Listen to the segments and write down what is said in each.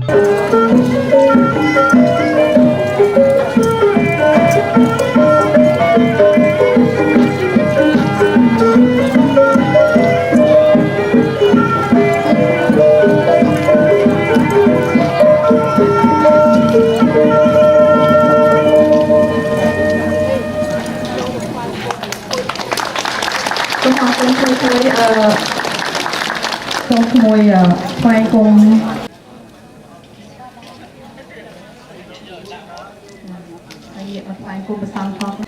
Con mồi khoai cùng khoai cùng sang phong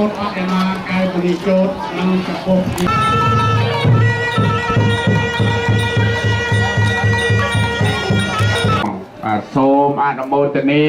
คนออกมากายบริโภคนั่งกับพวกសូមអនុមោទនា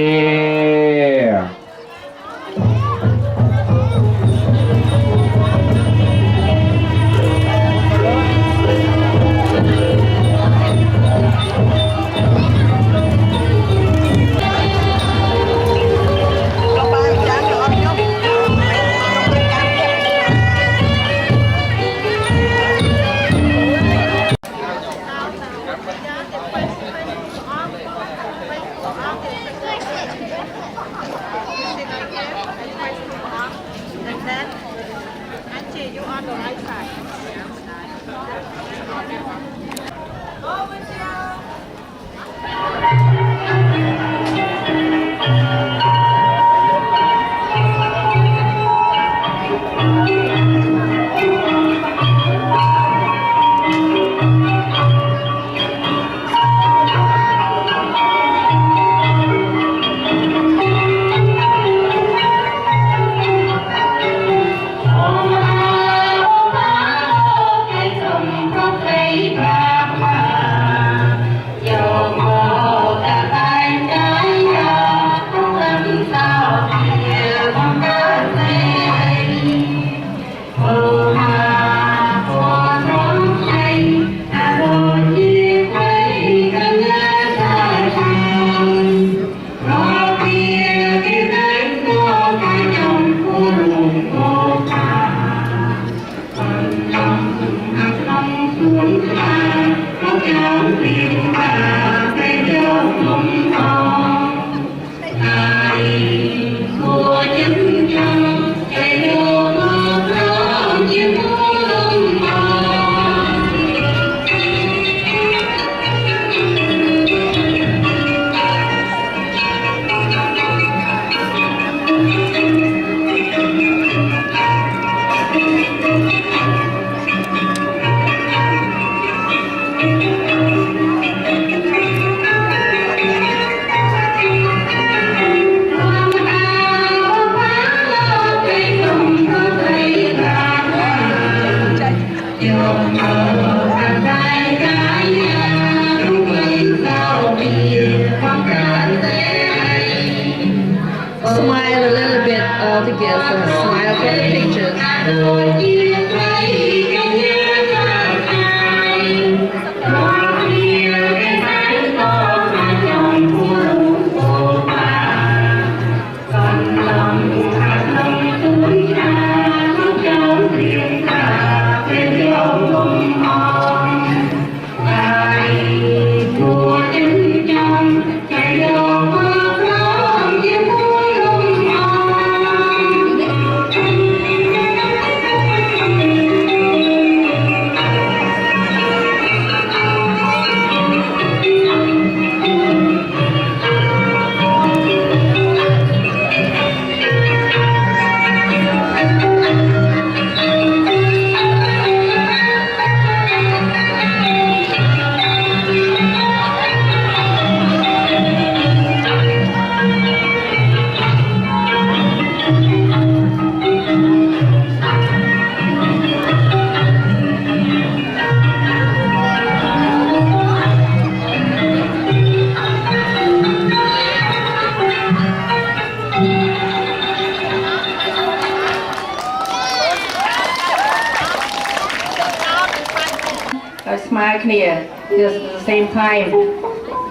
Smile clear, just at the same time.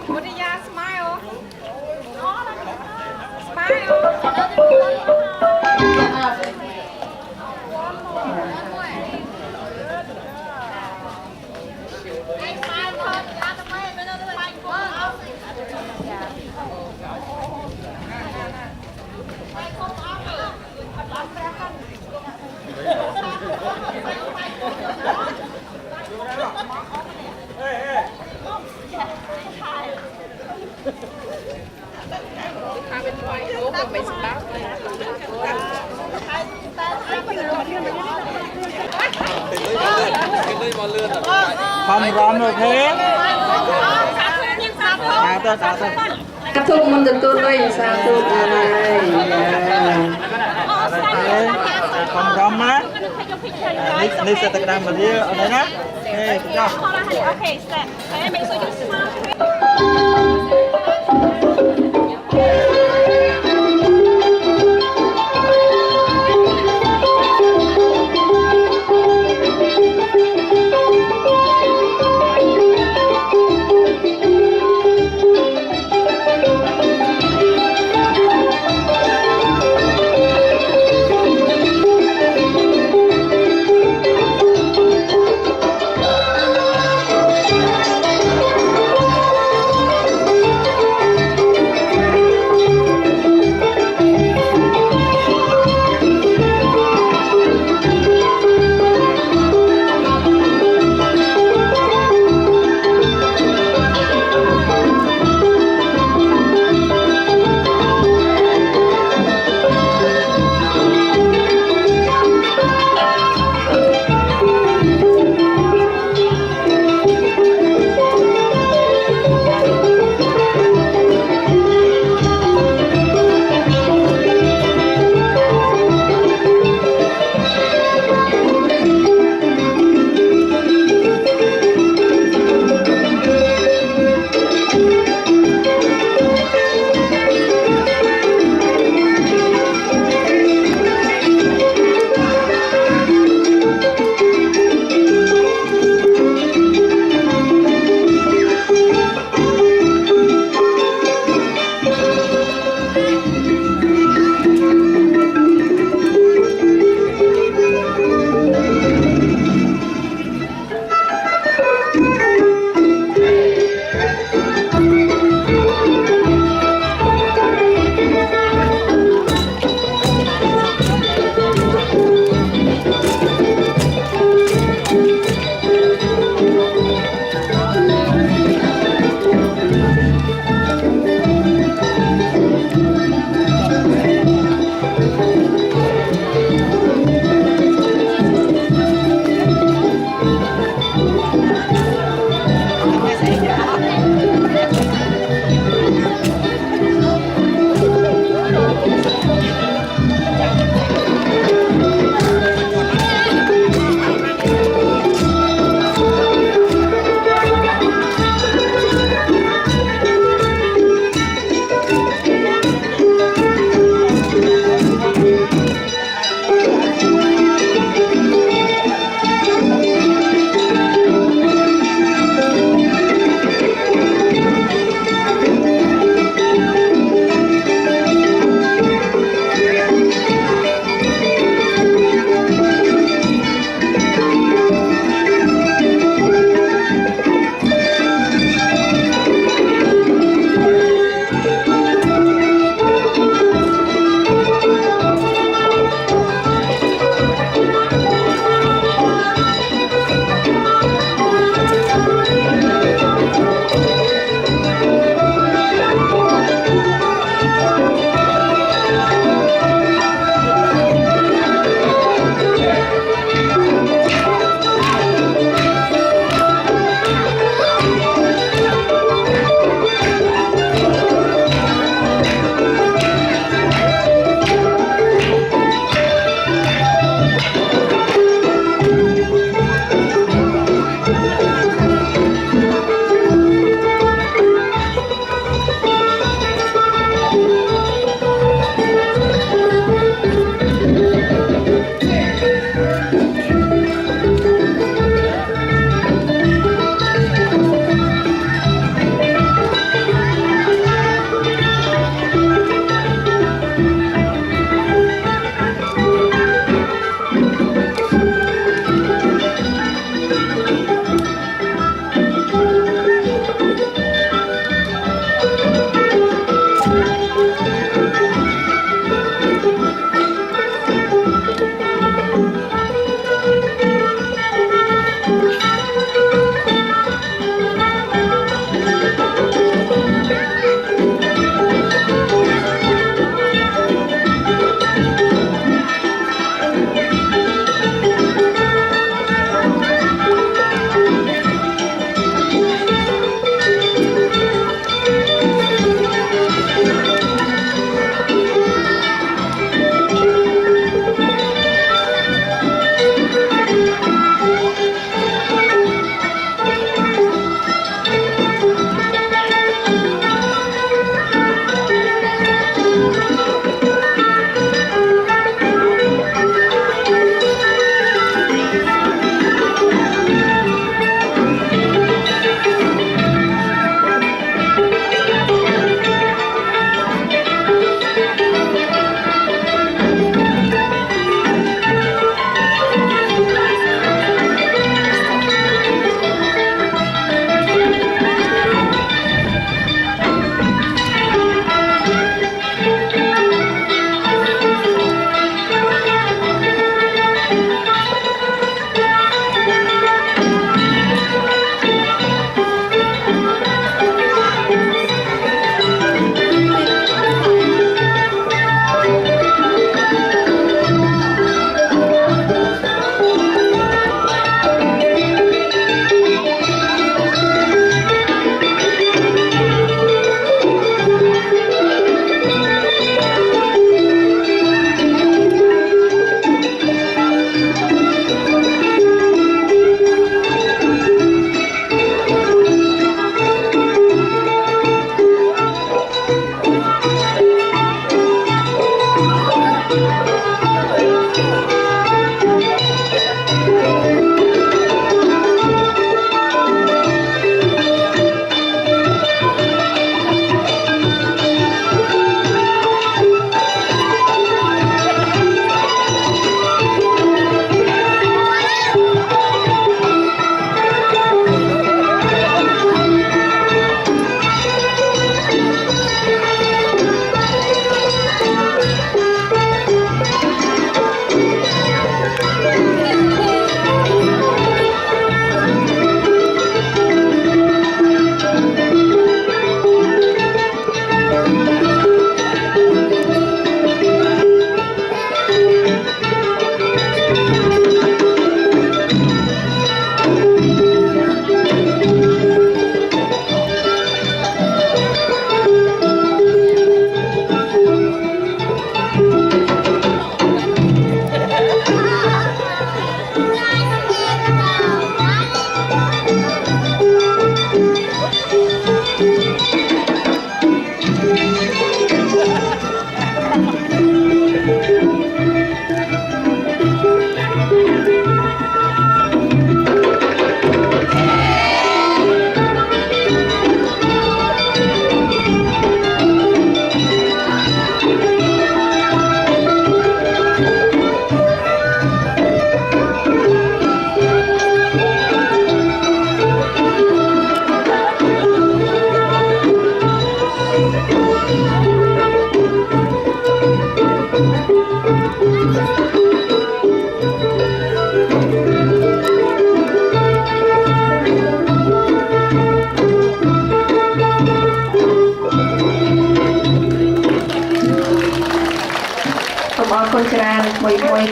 Buddha, smile. Không rõm rồi thế. Cắt thuốc mình được tôi đây sao tôi đây. Không rõm á. Đi sẽ tự làm mà đi ở đây nhá. Hey, good job. Okay, set. Okay, make sure you smile.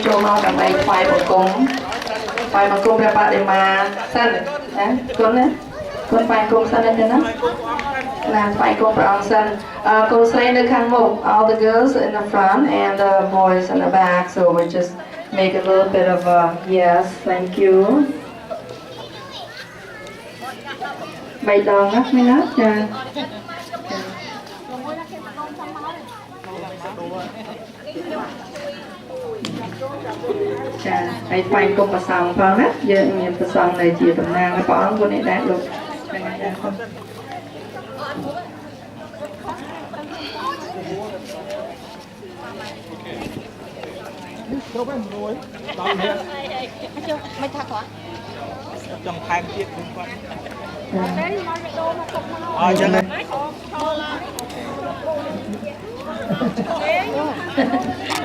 ចូលមកដើម្បីថ្វាយបង្គំព្រះបដិមាសិនណាគុណណាគុណថ្វាយបង្គំសិនទេណាណាថ្វាយបង្គំព្រះអង្គសិនកូនស្រីនៅខាងមុខ all the girls in the front and the boys in the back so we just make a little bit of a yes thank you 3 ដងណាមែនណាចាចាហើយថ្វាយគុំប្រសងផងណាយើងមានប្រសងនៅជាតំណាងឲ្យព្រះអង្គគុណនេះដែរលោកថ្ងៃដែរផងចូលទៅមួយដល់នេះចូលមិនថាគាត់ ចង់ថែមទៀតខ្ញុំគាត់ តែមកដូរមកទុកមក អញ្ចឹងណា អ